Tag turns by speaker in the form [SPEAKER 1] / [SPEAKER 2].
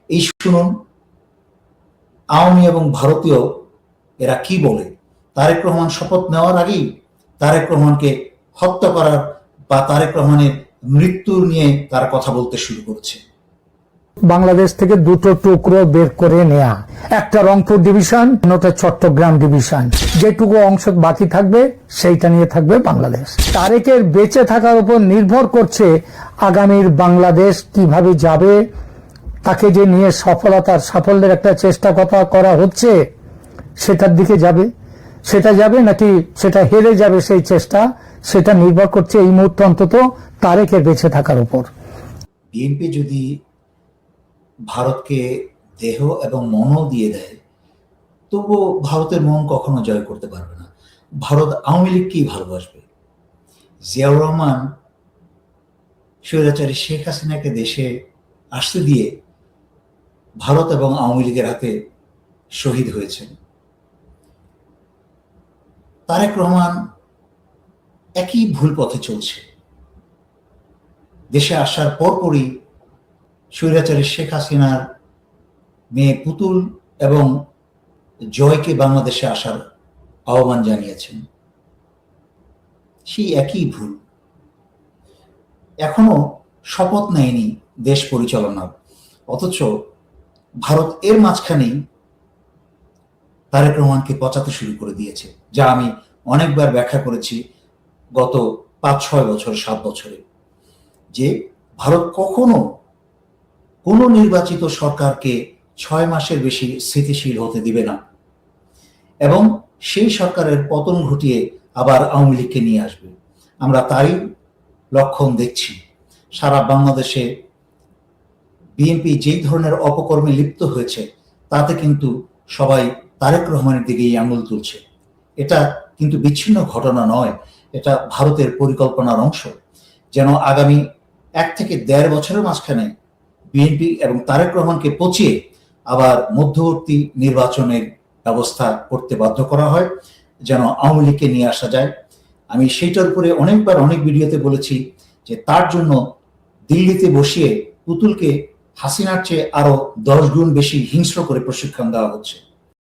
[SPEAKER 1] এই শুনুন আওয়ামী এবং ভারতীয় এরা কি বলে। তারেক রহমান শপথ নেওয়ার আগেই তারেক রহমানকে হত্যা করার বা তারেক রহমানের মৃত্যু নিয়ে তারা কথা বলতে শুরু করছে।
[SPEAKER 2] বাংলাদেশ থেকে দুটো টুকরো বের করে নেয়া, একটা রংপুর ডিভিশন, অন্যটা চট্টগ্রাম ডিভিশন। যেটুকু অংশ বাকি থাকবে সেইটা নিয়ে থাকবে বাংলাদেশ। তারেকের বেঁচে থাকার উপর নির্ভর করছে আগামীর বাংলাদেশ কিভাবে যাবে। তাকে যে নিয়ে সাফল্যের একটা চেষ্টা করা হচ্ছে, সেটার দিকে যাবে, সেটা যাবে নাকি সেটা হেরে যাবে, সেই চেষ্টা সেটা নির্ভর করছে এই মুহূর্তে অন্তত তারেকের বেঁচে থাকার উপর।
[SPEAKER 1] বিএনপি যদি ভারতকে দেহ এবং মনও দিয়ে দেয়, তবুও ভারতের মন কখনো জয় করতে পারবে না। ভারত আওয়ামী লীগকেই ভালোবাসবে। জিয়াউর রহমান স্বৈরাচারী শেখ হাসিনাকে দেশে আসতে দিয়ে ভারত এবং আওয়ামী লীগের হাতে শহীদ হয়েছেন। তারেক রহমান একই ভুল পথে চলছে। দেশে আসার পরপরই স্বৈরাচারী শেখ হাসিনার মেয়ে পুতুল এবং জয়কে বাংলাদেশে আসার আহ্বান জানিয়েছেন। সেই একই ভুল। এখনো শপথ নেয়নি দেশ পরিচালনার, অথচ ভারত এর মাঝখানেই তারেক রহমানকে পচাতে শুরু করে দিয়েছে, যা আমি অনেকবার ব্যাখ্যা করেছি গত 5-6 বছর 7 বছরে, যে ভারত কখনো কোনো নির্বাচিত সরকারকে 6 মাসের বেশি স্থিতিশীল হতে দিবে না এবং সেই সরকারের পতন ঘটিয়ে আবার আওয়ামী লীগকে নিয়ে আসবে। আমরা তারই লক্ষণ দেখছি। সারা বাংলাদেশে বিএনপি যেই ধরনের অপকর্মে লিপ্ত হয়েছে, তাতে কিন্তু সবাই তারেক রহমানের দিকেই আঙুল তুলছে। এটা কিন্তু বিচ্ছিন্ন ঘটনা নয়, এটা ভারতের পরিকল্পনার অংশ, যেন আগামী 1 থেকে 1.5 বছরের মাঝখানে বিএনপি এবং তারেক রহমানকে পচিয়ে আবার মধ্যবর্তী নির্বাচনের ব্যবস্থা করতে বাধ্য করা হয়, যেন আওয়ামী লীগকে নিয়ে আসা যায়। আমি সেইটার উপরে অনেকবার অনেক ভিডিওতে বলেছি যে তার জন্য দিল্লিতে বসিয়ে পুতুলকে হাসিনার চেয়ে আরো 10 গুণ বেশি হিংস্র করে প্রশিক্ষণ দেওয়া হচ্ছে।